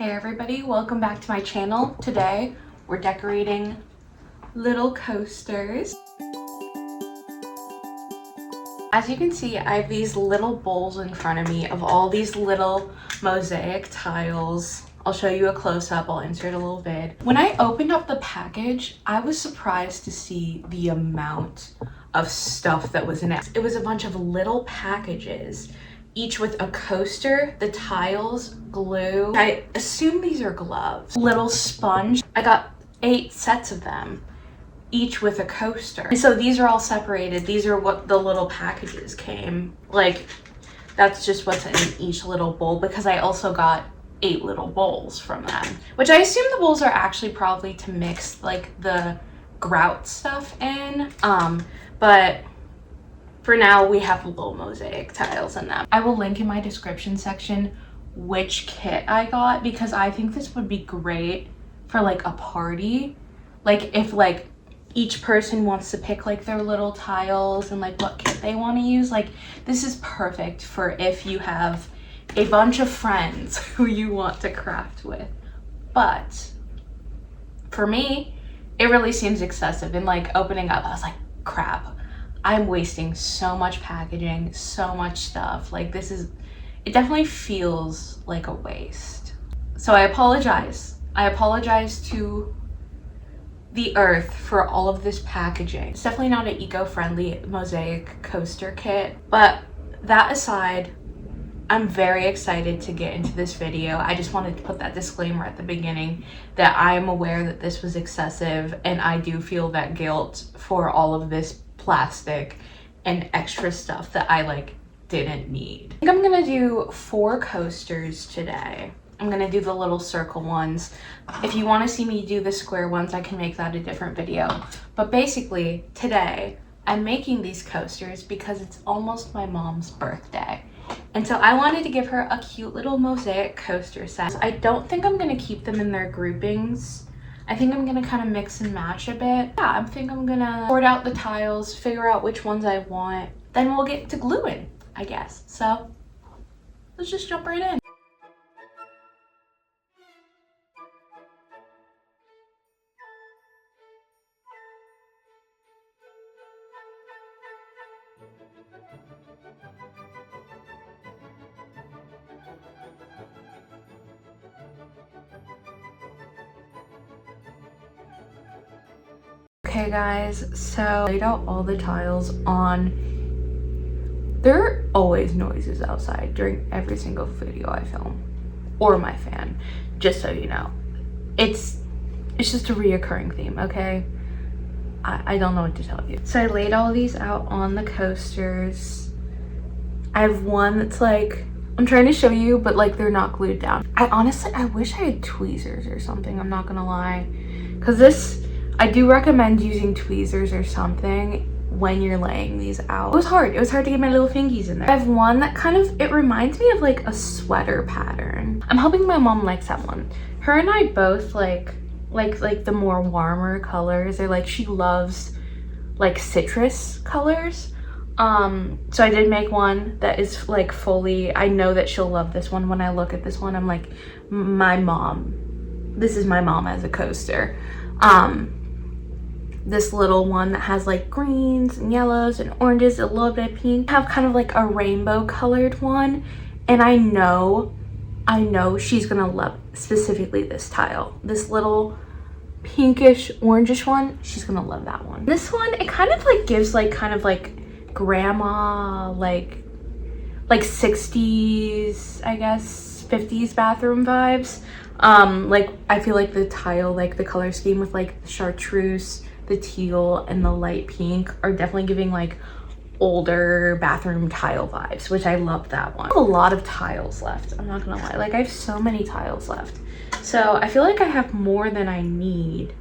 Hey everybody, welcome back to my channel. Today we're decorating little coasters. As you can see, I have these little bowls in front of me of all these little mosaic tiles. I'll show you a close-up, I'll insert a little vid. When I opened up the package, I was surprised to see the amount of stuff that was in it. It was a bunch of little packages, each with a coaster, the tiles, glue. I assume these are gloves. Little sponge. I got 8 sets of them, each with a coaster. And so these are all separated. These are what the little packages came. Like, that's just what's in each little bowl, because I also got 8 little bowls from them. Which I assume the bowls are actually probably to mix like the grout stuff in. But for now, we have little mosaic tiles in them. I will link in my description section which kit I got, because I think this would be great for like a party. Like if like each person wants to pick like their little tiles and like what kit they want to use. Like this is perfect for if you have a bunch of friends who you want to craft with. But for me, it really seems excessive. And like opening up, I was like, crap. I'm wasting so much packaging, so much stuff. Like it definitely feels like a waste. So I apologize. I apologize to the earth for all of this packaging. It's definitely not an eco-friendly mosaic coaster kit, but that aside, I'm very excited to get into this video. I just wanted to put that disclaimer at the beginning that I am aware that this was excessive, and I do feel that guilt for all of this plastic and extra stuff that I like didn't need. I think I'm gonna do 4 coasters today. I'm gonna do the little circle ones. If you want to see me do the square ones, I can make that a different video. But basically today I'm making these coasters because it's almost my mom's birthday. And so I wanted to give her a cute little mosaic coaster set. I don't think I'm gonna keep them in their groupings. I think I'm gonna kind of mix and match a bit. Yeah, I think I'm gonna sort out the tiles, figure out which ones I want. Then we'll get to gluing, I guess. So let's just jump right in. Okay guys, so I laid out all the tiles on. There are always noises outside during every single video I film, or my fan, just so you know. It's just a reoccurring theme, okay? I don't know what to tell you. So I laid all these out on the coasters. I have one that's like, I'm trying to show you, but like they're not glued down. I wish I had tweezers or something, I'm not gonna lie. Cause I do recommend using tweezers or something when you're laying these out. It was hard to get my little fingies in there. I have one that kind of, it reminds me of like a sweater pattern. I'm hoping my mom likes that one. Her and I both like the more warmer colors. They're like, she loves like citrus colors. So I did make one that is like fully, I know that she'll love this one. When I look at this one, I'm like, my mom, this is my mom as a coaster. This little one that has like greens and yellows and oranges, a little bit of pink. I have kind of like a rainbow colored one, and I know she's gonna love specifically this tile. This little pinkish orangish one, she's gonna love that one. This one, it kind of like gives like kind of like grandma, like 60s, I guess 50s bathroom vibes. Like I feel like the tile, like the color scheme with like the chartreuse, the teal, and the light pink are definitely giving like older bathroom tile vibes, which I love that one. I have a lot of tiles left, I'm not gonna lie. Like I have so many tiles left. So I feel like I have more than I need,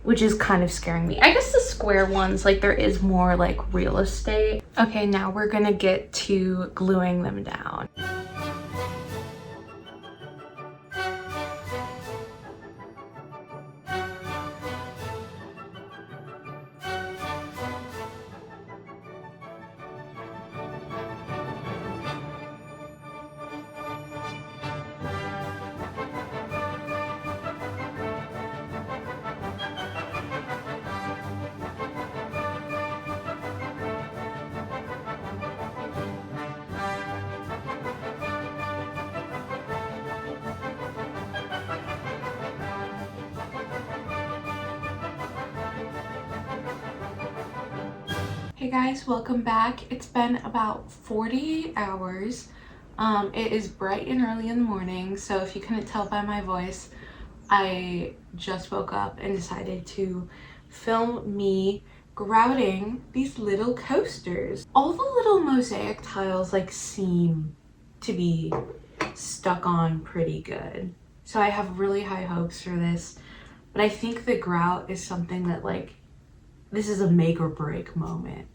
which is kind of scaring me. I guess the square ones, like there is more like real estate. Okay, now we're gonna get to gluing them down. Hey guys, welcome back. It's been about 48 hours. It is bright and early in the morning, so if you couldn't tell by my voice, I just woke up and decided to film me grouting these little coasters. All the little mosaic tiles like seem to be stuck on pretty good. So I have really high hopes for this, but I think the grout is something that like, this is a make or break moment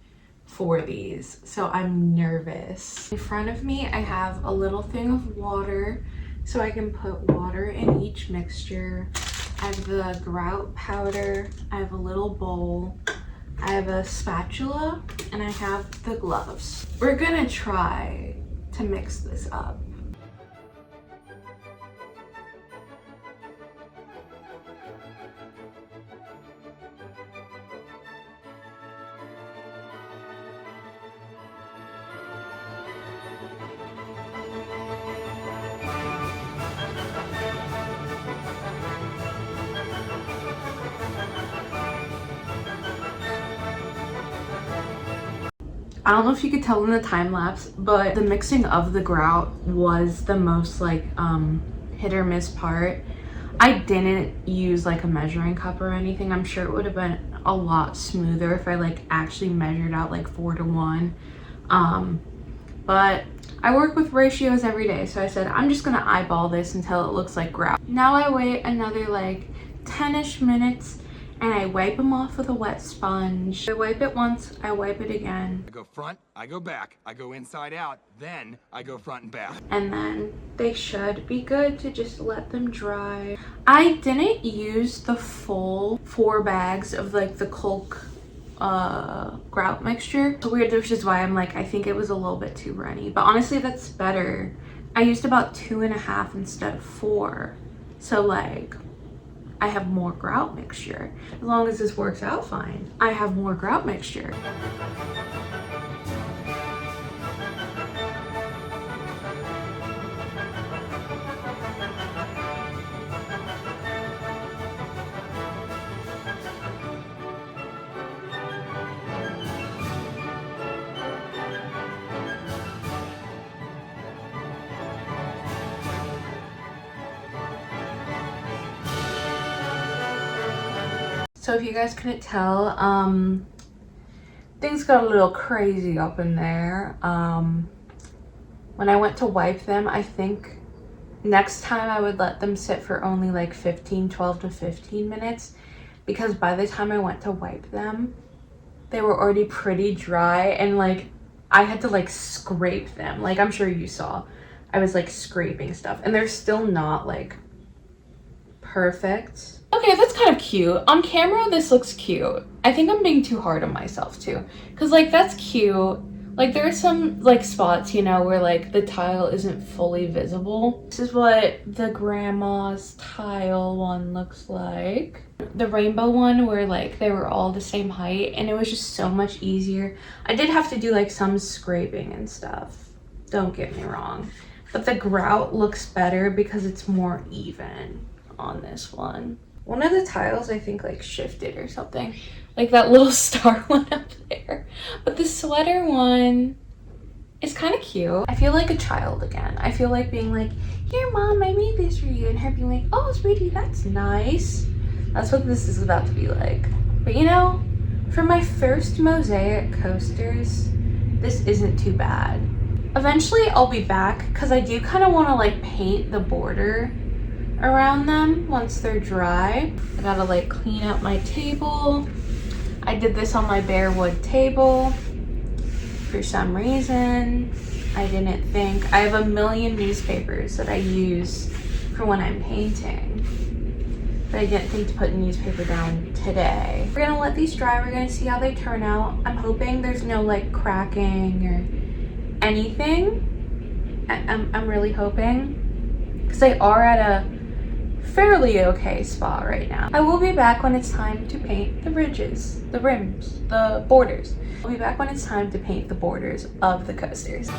for these, so I'm nervous. In front of me I have a little thing of water so I can put water in each mixture. I have the grout powder, I have a little bowl, I have a spatula, and I have the gloves. We're gonna try to mix this up. I don't know if you could tell in the time lapse, but the mixing of the grout was the most like hit or miss part. I didn't use like a measuring cup or anything. I'm sure it would have been a lot smoother if I like actually measured out like 4:1. But I work with ratios every day, so I said I'm just gonna eyeball this until it looks like grout. Now I wait another like 10-ish minutes and I wipe them off with a wet sponge. I wipe it once, I wipe it again. I go front, I go back, I go inside out, then I go front and back. And then they should be good to just let them dry. I didn't use the full 4 bags of like the Kulk grout mixture. It's weird, which is why I'm like, I think it was a little bit too runny. But honestly, that's better. I used about 2.5 instead of 4. So like, I have more grout mixture. As long as this works out fine, I have more grout mixture. So if you guys couldn't tell, things got a little crazy up in there. When I went to wipe them, I think next time I would let them sit for only like 12 to 15 minutes, because by the time I went to wipe them, they were already pretty dry and like I had to like scrape them. Like I'm sure you saw, I was like scraping stuff and they're still not like perfect. Okay, that's kind of cute. On camera, this looks cute. I think I'm being too hard on myself too. Cause like that's cute. Like there are some like spots, you know, where like the tile isn't fully visible. This is what the grandma's tile one looks like. The rainbow one where like they were all the same height and it was just so much easier. I did have to do like some scraping and stuff. Don't get me wrong. But the grout looks better because it's more even on this one. One of the tiles I think like shifted or something, like that little star one up there. But the sweater one is kind of cute. I feel like a child again. I feel like being like, here mom, I made this for you, and her being like, oh sweetie, that's nice. That's what this is about to be like. But you know, for my first mosaic coasters, this isn't too bad. Eventually I'll be back because I do kind of want to like paint the border around them once they're dry. I gotta like clean up my table. I did this on my bare wood table. For some reason, I didn't think. I have a million newspapers that I use for when I'm painting, but I didn't think to put the newspaper down today. We're gonna let these dry. We're gonna see how they turn out. I'm hoping there's no like cracking or anything. I'm really hoping, because they are at a fairly okay spot right now. I will be back when it's time to paint the ridges, the rims, the borders. I'll be back when it's time to paint the borders of the coasters.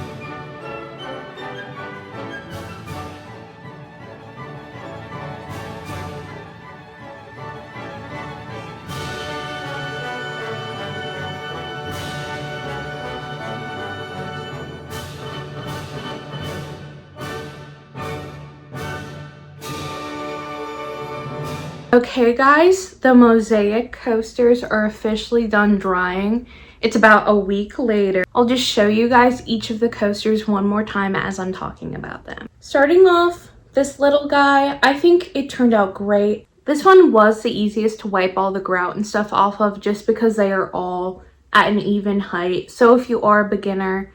Okay guys, the Mosaic coasters are officially done drying. It's about a week later. I'll just show you guys each of the coasters one more time as I'm talking about them. Starting off, this little guy, I think it turned out great. This one was the easiest to wipe all the grout and stuff off of just because they are all at an even height. So if you are a beginner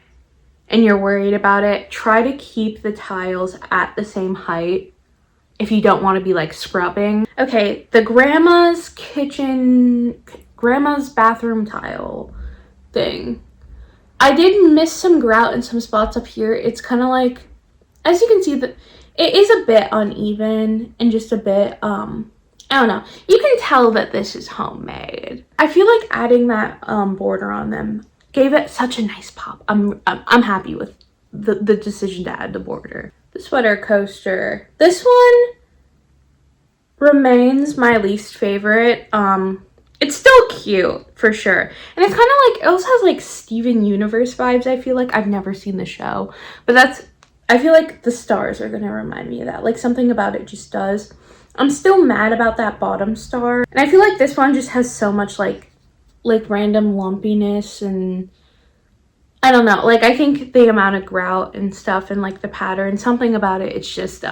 and you're worried about it, try to keep the tiles at the same height if you don't want to be like scrubbing. Okay, the grandma's bathroom tile thing. I did miss some grout in some spots up here. It's kind of like, as you can see, that it is a bit uneven and just a bit, I don't know. You can tell that this is homemade. I feel like adding that border on them gave it such a nice pop. I'm happy with the decision to add the border. The sweater coaster. This one remains my least favorite. It's still cute for sure. And it's kind of like, it also has like Steven Universe vibes. I feel like I've never seen the show, but I feel like the stars are going to remind me of that. Like something about it just does. I'm still mad about that bottom star. And I feel like this one just has so much like random lumpiness, and I don't know. Like I think the amount of grout and stuff and like the pattern, something about it, it's just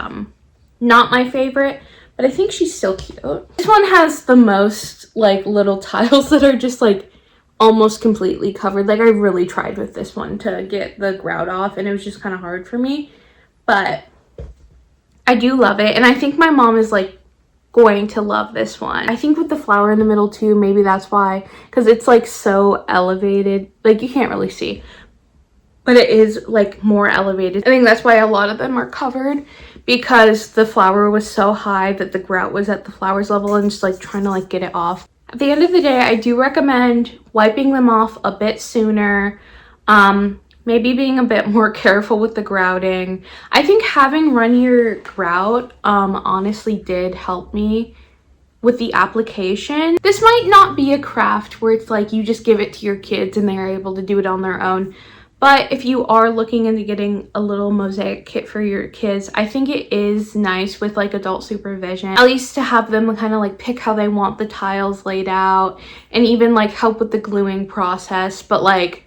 not my favorite. But I think she's still cute. This one has the most like little tiles that are just like almost completely covered. Like I really tried with this one to get the grout off and it was just kind of hard for me. But I do love it. And I think my mom is like going to love this one. I think with the flower in the middle too, maybe that's why. Because it's like so elevated. Like you can't really see. But it is like more elevated. I think that's why a lot of them are covered, because the flower was so high that the grout was at the flower's level and just like trying to like get it off. At the end of the day, I do recommend wiping them off a bit sooner. Maybe being a bit more careful with the grouting. I think having runnier grout honestly did help me with the application. This might not be a craft where it's like you just give it to your kids and they're able to do it on their own. But if you are looking into getting a little mosaic kit for your kids, I think it is nice with like adult supervision, at least to have them kind of like pick how they want the tiles laid out and even like help with the gluing process. But like,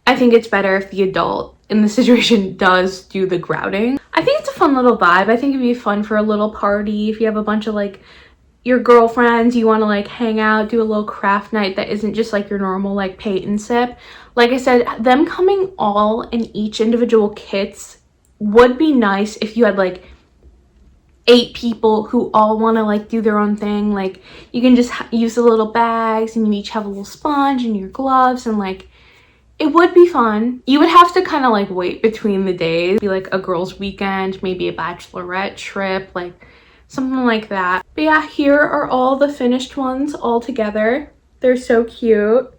I think it's better if the adult in the situation does do the grouting. I think it's a fun little vibe. I think it'd be fun for a little party if you have a bunch of like your girlfriends, you want to like hang out, do a little craft night that isn't just like your normal like paint and sip. Like I said, them coming all in each individual kits would be nice if you had like 8 people who all want to like do their own thing. Like you can just use the little bags and you each have a little sponge and your gloves, and like it would be fun. You would have to kind of like wait between the days, be like a girls' weekend, maybe a bachelorette trip, like something like that. But yeah, here are all the finished ones all together. They're so cute.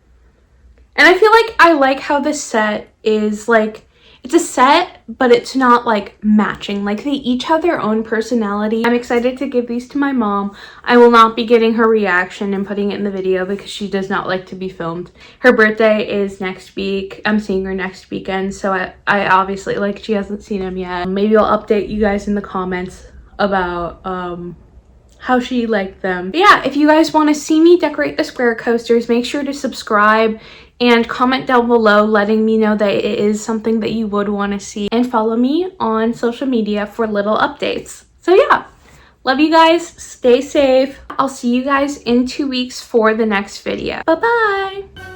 And I feel like I like how this set is like, it's a set, but it's not like matching. Like they each have their own personality. I'm excited to give these to my mom. I will not be getting her reaction and putting it in the video because she does not like to be filmed. Her birthday is next week. I'm seeing her next weekend. So I obviously, like, she hasn't seen him yet. Maybe I'll update you guys in the comments about how she liked them. But yeah, if you guys want to see me decorate the square coasters, make sure to subscribe and comment down below letting me know that it is something that you would want to see, and follow me on social media for little updates. So yeah, love you guys, stay safe. I'll see you guys in 2 weeks for the next video. Bye bye.